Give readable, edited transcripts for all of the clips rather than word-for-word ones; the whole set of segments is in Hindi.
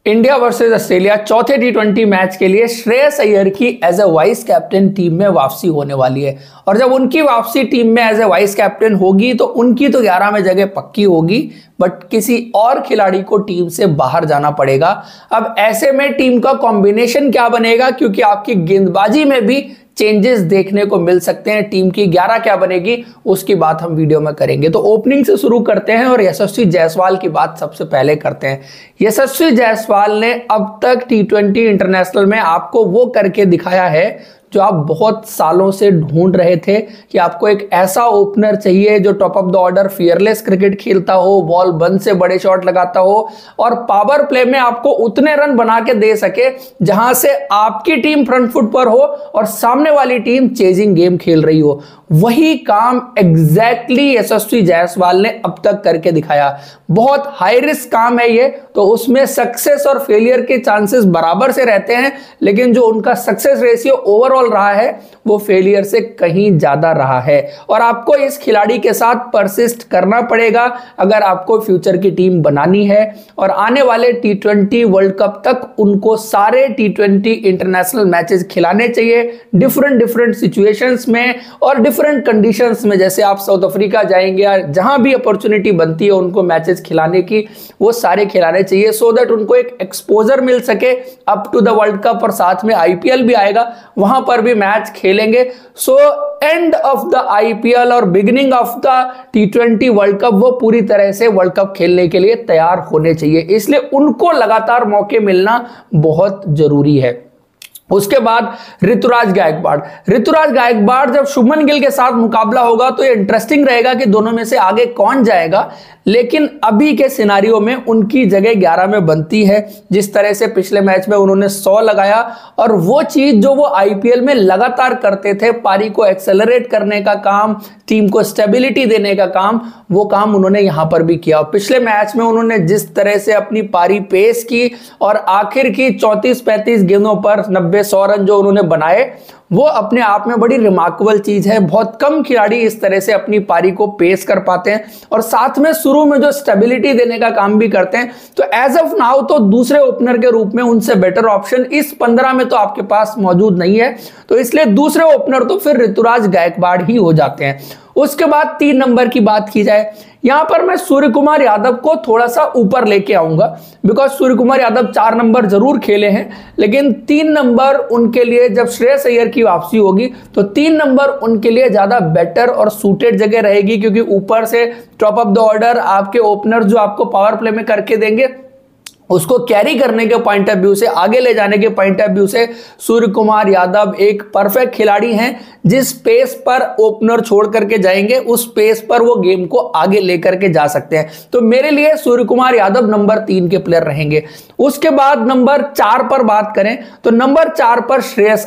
इंडिया वर्सेस ऑस्ट्रेलिया चौथे टी20 मैच के लिए श्रेयस अय्यर की as a vice captain team में वापसी होने वाली है। और जब उनकी वापसी टीम में एज ए वाइस कैप्टन होगी तो उनकी तो 11 में जगह पक्की होगी, बट किसी और खिलाड़ी को टीम से बाहर जाना पड़ेगा। अब ऐसे में टीम का कॉम्बिनेशन क्या बनेगा, क्योंकि आपकी गेंदबाजी में भी चेंजेस देखने को मिल सकते हैं। टीम की 11 क्या बनेगी उसकी बात हम वीडियो में करेंगे। तो ओपनिंग से शुरू करते हैं और यशस्वी जायसवाल की बात सबसे पहले करते हैं। यशस्वी जायसवाल ने अब तक टी20 इंटरनेशनल में आपको वो करके दिखाया है जो आप बहुत सालों से ढूंढ रहे थे कि आपको एक ऐसा ओपनर चाहिए जो top of the order fearless cricket खेलता हो, बॉल बंद से बड़े शॉट लगाता हो और पावर प्ले में आपको उतने रन बना के दे सके जहां से आपकी टीम फ्रंट फुट पर हो और सामने वाली टीम चेजिंग गेम खेल रही हो। वही काम एग्जैक्टली यशस्वी जायसवाल ने अब तक करके दिखाया। बहुत हाई रिस्क काम है ये, तो उसमें सक्सेस और फेलियर के चांसेस बराबर से रहते हैं, लेकिन जो उनका सक्सेस रेशियो ओवरऑल रहा है वो फेलियर से कहीं ज्यादा रहा है। और आपको इस खिलाड़ी के साथ परसिस्ट करना पड़ेगा अगर आपको फ्यूचर की टीम बनानी है और आने वाले टी20 वर्ल्ड कप तक उनको सारे टी20 इंटरनेशनल मैचेस खिलाने चाहिए, डिफरेंट सिचुएशंस में और डिफरेंट कंडीशंस में। जैसे आप साउथ अफ्रीका जाएंगे या जहां भी अपॉर्चुनिटी बनती है उनको मैचेस खिलाने की, वो सारे खिलाने चाहिए सो दैट उनको एक एक्सपोजर मिल सके up to the world cup. और साथ में आईपीएल भी आएगा, वहां पर भी मैच खेलेंगे। So end of the IPL और बिगिनिंग ऑफ द टी20 वर्ल्ड कप वो पूरी तरह से वर्ल्ड कप खेलने के लिए तैयार होने चाहिए, इसलिए उनको लगातार मौके मिलना बहुत जरूरी है। उसके बाद ऋतुराज गायकवाड़ जब शुभमन गिल के साथ मुकाबला होगा तो ये इंटरेस्टिंग रहेगा कि दोनों में से आगे कौन जाएगा। लेकिन अभी के सिनारियो में उनकी जगह 11 में बनती है। जिस तरह से पिछले मैच में उन्होंने 100 लगाया और वो चीज जो वो आईपीएल में लगातार करते थे, पारी को एक्सेलरेट करने का काम, टीम को स्टेबिलिटी देने का काम, वो काम उन्होंने यहां पर भी किया। पिछले मैच में उन्होंने जिस तरह से अपनी पारी पेश की और आखिर की 34-35 गेंदों पर 90-100 रन जो उन्होंने बनाए, वो अपने आप में बड़ी रिमार्केबल चीज है। बहुत कम खिलाड़ी इस तरह से अपनी पारी को पेश कर पाते हैं और साथ में शुरू में जो स्टेबिलिटी देने का काम भी करते हैं। तो एज ऑफ नाउ तो दूसरे ओपनर के रूप में उनसे बेटर ऑप्शन इस 15 में तो आपके पास मौजूद नहीं है, तो इसलिए दूसरे ओपनर तो फिर ऋतुराज गायकवाड़ ही हो जाते हैं। उसके बाद 3 नंबर की बात की जाए, यहां पर मैं सूर्य कुमार यादव को थोड़ा सा ऊपर लेके आऊंगा, बिकॉज सूर्य कुमार यादव 4 नंबर जरूर खेले हैं, लेकिन 3 नंबर उनके लिए जब श्रेयस अय्यर की वापसी होगी तो 3 नंबर उनके लिए ज्यादा बेटर और सूटेड जगह रहेगी, क्योंकि ऊपर से टॉप ऑफ द ऑर्डर आपके ओपनर जो आपको पावर प्ले में करके देंगे, उसको कैरी करने के पॉइंट ऑफ व्यू से, आगे ले जाने के पॉइंट ऑफ व्यू से सूर्य कुमार यादव एक परफेक्ट खिलाड़ी हैं। जिस पेस पर ओपनर छोड़ करके जाएंगे उस पेस पर वो गेम को आगे लेकर के जा सकते हैं। तो मेरे लिए सूर्य कुमार यादव नंबर 3 के प्लेयर रहेंगे। उसके बाद नंबर 4 पर बात करें तो नंबर 4 पर श्रेयस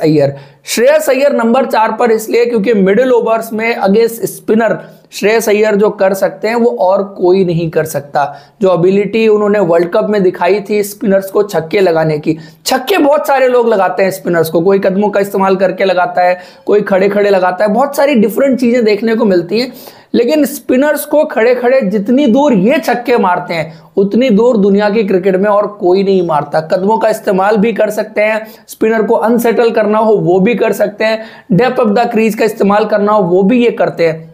अय्यर नंबर 4 पर इसलिए क्योंकि मिडिल ओवर्स में अगेंस्ट स्पिनर श्रेयस अय्यर जो कर सकते हैं वो और कोई नहीं कर सकता। जो एबिलिटी उन्होंने वर्ल्ड कप में दिखाई थी स्पिनर्स को छक्के लगाने की, छक्के बहुत सारे लोग लगाते हैं स्पिनर्स को, कोई कदमों का इस्तेमाल करके लगाता है, कोई खड़े खड़े लगाता है, बहुत सारी डिफरेंट चीजें देखने को मिलती हैं। लेकिन स्पिनर्स को खड़े खड़े जितनी दूर ये छक्के मारते हैं उतनी दूर दुनिया की क्रिकेट में और कोई नहीं मारता। कदमों का इस्तेमाल भी कर सकते हैं, स्पिनर को अनसेटल करना हो वो भी कर सकते हैं, डेप्थ ऑफ द क्रीज का इस्तेमाल करना हो वो भी ये करते हैं।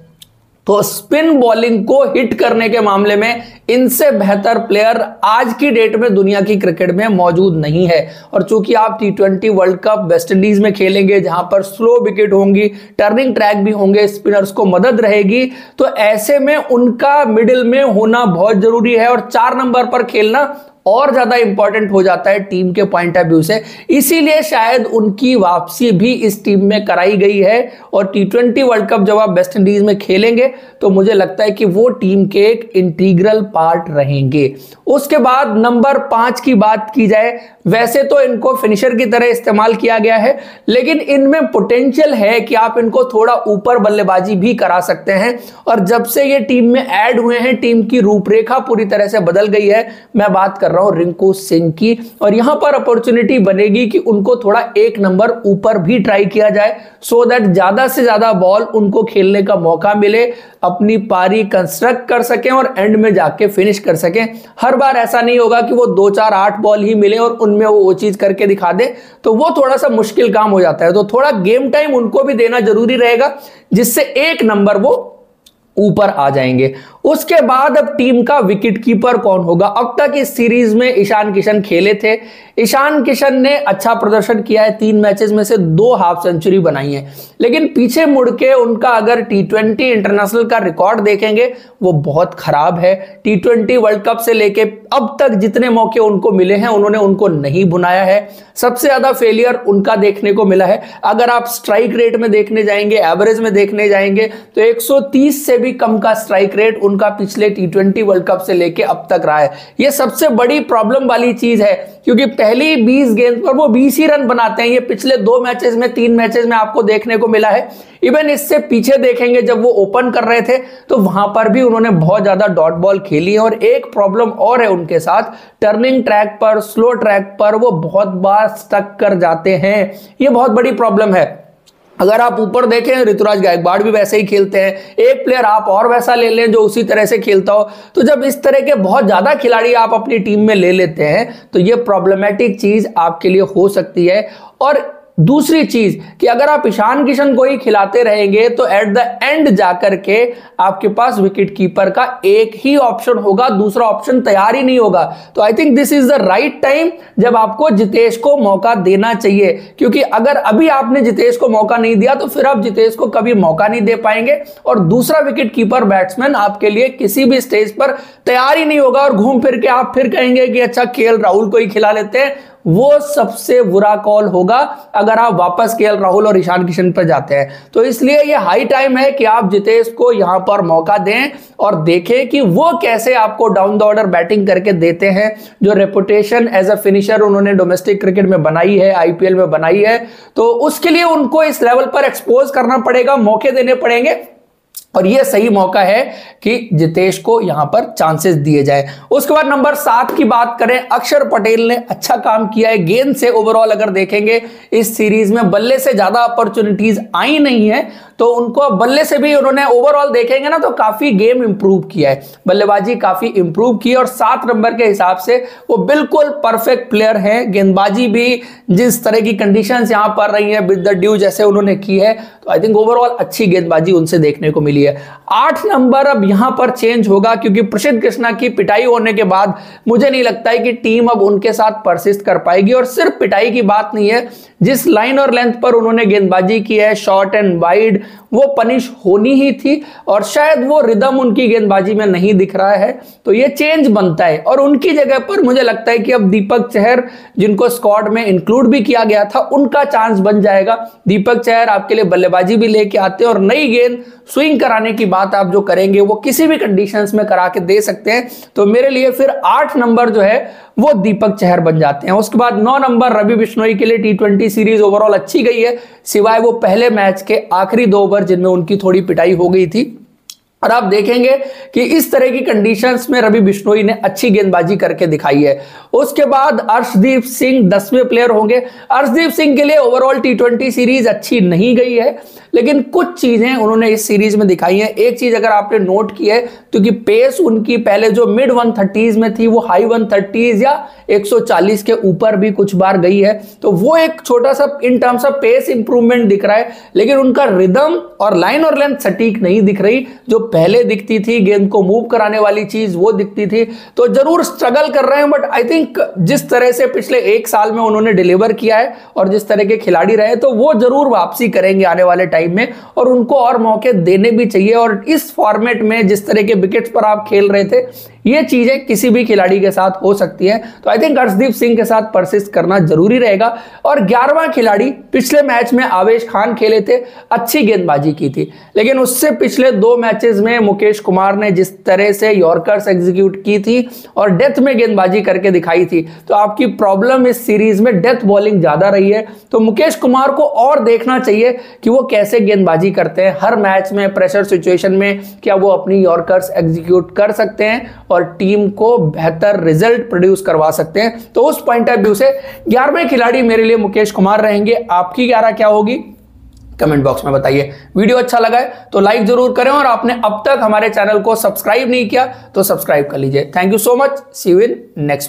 तो स्पिन बॉलिंग को हिट करने के मामले में इनसे बेहतर प्लेयर आज की डेट में दुनिया की क्रिकेट में मौजूद नहीं है। और चूंकि आप टी20 वर्ल्ड कप वेस्ट इंडीज में खेलेंगे जहां पर स्लो विकेट होंगी, टर्निंग ट्रैक भी होंगे, स्पिनर्स को मदद रहेगी, तो ऐसे में उनका मिडिल में होना बहुत जरूरी है और 4 नंबर पर खेलना और ज्यादा इंपॉर्टेंट हो जाता है टीम के पॉइंट ऑफ व्यू से। इसीलिए शायद उनकी वापसी भी इस टीम में कराई गई है और टी20 वर्ल्ड कप जब आप वेस्ट इंडीज में खेलेंगे तो मुझे लगता है कि वो टीम के एक इंटीग्रल पार्ट रहेंगे। उसके बाद नंबर 5 की बात की जाए, वैसे तो इनको फिनिशर की तरह इस्तेमाल किया गया है, लेकिन इनमें पोटेंशियल है कि आप इनको थोड़ा ऊपर बल्लेबाजी भी करा सकते हैं। और जब से ये टीम में ऐड हुए हैं, टीम की रूपरेखा पूरी तरह से बदल गई है। मैं बात कर रहा हूं रिंकू सिंह की, और यहां पर अपॉर्चुनिटी बनेगी कि उनको थोड़ा एक नंबर ऊपर भी ट्राई किया जाए, सो दैट ज्यादा से ज्यादा बॉल उनको खेलने का मौका मिले, अपनी पारी कंस्ट्रक्ट कर सकें और एंड में जाके फिनिश कर सकें। हर बार ऐसा नहीं होगा कि वो 2 4 8 बॉल ही मिले और उनमें वो चीज करके दिखा दे, तो वो थोड़ा सा मुश्किल काम हो जाता है। तो थोड़ा गेम टाइम उनको भी देना जरूरी रहेगा, जिससे एक नंबर वो ऊपर आ जाएंगे। उसके बाद अब टीम का विकेट कीपर कौन होगा। अब तक इस सीरीज में ईशान किशन खेले थे। ईशान किशन ने अच्छा प्रदर्शन किया है, 3 मैचेस में से 2 हाफ सेंचुरी बनाई है, लेकिन पीछे मुड़ के उनका अगर T20 इंटरनेशनल का रिकॉर्ड देखेंगे वो बहुत खराब है। T20 वर्ल्ड कप से लेके अब तक जितने मौके उनको मिले हैं उन्होंने उनको नहीं बुनाया है। सबसे ज्यादा फेलियर उनका देखने को मिला है। अगर आप स्ट्राइक रेट में देखने जाएंगे, एवरेज में देखने जाएंगे, तो 130 से भी कम का स्ट्राइक रेट उनका पिछले T20 वर्ल्ड कप से लेके अब तक रहा है। यह सबसे बड़ी प्रॉब्लम वाली चीज है, क्योंकि पहली 20 गेंद पर वो 20 ही रन बनाते हैं। ये पिछले 2 मैचेस में, 3 मैचेस में आपको देखने को मिला है। इवन इससे पीछे देखेंगे, जब वो ओपन कर रहे थे तो वहां पर भी उन्होंने बहुत ज्यादा डॉट बॉल खेली है। और एक प्रॉब्लम और है उनके साथ, टर्निंग ट्रैक पर, स्लो ट्रैक पर वो बहुत बार स्टक कर जाते हैं। ये बहुत बड़ी प्रॉब्लम है। अगर आप ऊपर देखें, ऋतुराज गायकवाड़ भी वैसे ही खेलते हैं, एक प्लेयर आप और वैसा ले लें जो उसी तरह से खेलता हो। तो जब इस तरह के बहुत ज्यादा खिलाड़ी आप अपनी टीम में ले लेते हैं तो ये प्रॉब्लमेटिक चीज आपके लिए हो सकती है। और दूसरी चीज कि अगर आप ईशान किशन को ही खिलाते रहेंगे तो एट द एंड जाकर के आपके पास विकेट कीपर का एक ही ऑप्शन होगा, दूसरा ऑप्शन तैयार ही नहीं होगा। तो I think this is the right time जब आपको जितेश को मौका देना चाहिए, क्योंकि अगर अभी आपने जितेश को मौका नहीं दिया तो फिर आप जितेश को कभी मौका नहीं दे पाएंगे और दूसरा विकेट कीपर बैट्समैन आपके लिए किसी भी स्टेज पर तैयार ही नहीं होगा। और घूम फिर के आप फिर कहेंगे कि अच्छा KL राहुल को ही खिला लेते हैं। वो सबसे बुरा कॉल होगा अगर आप वापस KL राहुल और ईशान किशन पर जाते हैं। तो इसलिए ये हाई टाइम है कि आप जितेश को यहां पर मौका दें और देखें कि वो कैसे आपको डाउन द ऑर्डर बैटिंग करके देते हैं। जो रेपुटेशन एज अ फिनिशर उन्होंने डोमेस्टिक क्रिकेट में बनाई है, IPL में बनाई है, तो उसके लिए उनको इस लेवल पर एक्सपोज करना पड़ेगा, मौके देने पड़ेंगे। और ये सही मौका है कि जितेश को यहां पर चांसेस दिए जाए। उसके बाद नंबर 7 की बात करें, अक्षर पटेल ने अच्छा काम किया है। गेंद से ओवरऑल अगर देखेंगे इस सीरीज में बल्ले से ज्यादा अपॉर्चुनिटीज आई नहीं है, तो उनको बल्ले से भी उन्होंने ओवरऑल देखेंगे ना तो काफी गेम इंप्रूव किया है, बल्लेबाजी काफी इंप्रूव की है। और 7 नंबर के हिसाब से वो बिल्कुल परफेक्ट प्लेयर है। गेंदबाजी भी जिस तरह की कंडीशंस यहां पर रही है विद द ड्यू जैसे उन्होंने की है, तो आई थिंक ओवरऑल अच्छी गेंदबाजी उनसे देखने को मिली है। 8 नंबर अब यहां पर चेंज होगा, क्योंकि प्रसिद्ध कृष्णा की पिटाई होने के बाद मुझे नहीं लगता है कि टीम अब उनके साथ परसिस्ट कर पाएगी। और सिर्फ पिटाई की बात नहीं है, जिस लाइन और लेंथ पर उन्होंने गेंदबाजी की है, शॉर्ट एंड वाइड, वो पनिश होनी ही थी। और शायद वो रिदम उनकी गेंदबाजी में नहीं दिख रहा है, तो ये चेंज बनता है। और उनकी जगह पर मुझे लगता है कि अब दीपक चहर, जिनको स्क्वाड में इंक्लूड भी किया गया था, उनका चांस बन जाएगा। दीपक चहर आपके लिए बल्लेबाजी भी लेके आते हैं और नई गेंद स्विंग कराने की बात आप जो करेंगे वो किसी भी कंडीशंस में करा के दे सकते हैं। तो मेरे लिए फिर 8 नंबर जो है वो दीपक चहर बन जाते हैं। उसके बाद 9 नंबर रवि बिश्नोई के लिए T20 सीरीज ओवरऑल अच्छी गई है, सिवाय वो पहले मैच के आखिरी 2 ओवर जिनमें उनकी थोड़ी पिटाई हो गई थी। और आप देखेंगे कि इस तरह की कंडीशंस में रवि बिश्नोई ने अच्छी गेंदबाजी करके दिखाई है। उसके बाद अर्शदीप सिंह 10वें प्लेयर होंगे। अर्शदीप सिंह के लिए ओवरऑल T20 सीरीज अच्छी नहीं गई है, लेकिन कुछ चीजें उन्होंने इस सीरीज में दिखाई है। एक चीज अगर आपने नोट की है, क्योंकि पेस उनकी पहले जो मिड 130s में थी वो हाई 130s या 140 के ऊपर भी कुछ बार गई है, तो वो एक छोटा सा in terms of pace improvement दिख रहा है। लेकिन उनका रिदम और लाइन और लेंथ सटीक नहीं दिख रही, जो पहले दिखती थी, गेंद को मूव कराने वाली चीज वो दिखती थी। तो जरूर स्ट्रगल कर रहे हैं, बट आई थिंक जिस तरह से पिछले 1 साल में उन्होंने डिलीवर किया है और जिस तरह के खिलाड़ी रहे, तो वो जरूर वापसी करेंगे आने वाले टाइम में, और उनको और मौके देने भी चाहिए। और इस फॉर्मेट में जिस तरह के विकेट्स पर आप खेल रहे थे, ये चीजें किसी भी खिलाड़ी के साथ हो सकती है। तो आई थिंक अर्शदीप सिंह के साथ परसिस्ट करना जरूरी रहेगा। और 11वां खिलाड़ी, पिछले मैच में आवेश खान खेले थे, अच्छी गेंदबाजी की थी, लेकिन उससे पिछले 2 मैचेस सीरीज में मुकेश कुमार ने जिस तरह से यॉर्कर्स एग्जीक्यूट की थी और डेथ में गेंदबाजी करके दिखाई थी, तो आपकी प्रॉब्लम इस सीरीज में डेथ बॉलिंग ज्यादा रही है। तो मुकेश कुमार को और देखना चाहिए कि वो कैसे गेंदबाजी करते हैं हर मैच में, प्रेशर सिचुएशन में क्या वो अपनी यॉर्कर्स एग्जीक्यूट कर सकते हैं और टीम को बेहतर रिजल्ट प्रोड्यूस करवा सकते हैं। तो उस पॉइंट ऑफ व्यू से 11वें खिलाड़ी मेरे लिए मुकेश कुमार रहेंगे। आपकी 11 क्या होगी कमेंट बॉक्स में बताइए। वीडियो अच्छा लगा है तो लाइक जरूर करें और आपने अब तक हमारे चैनल को सब्सक्राइब नहीं किया तो सब्सक्राइब कर लीजिए। Thank you so much, see you in next.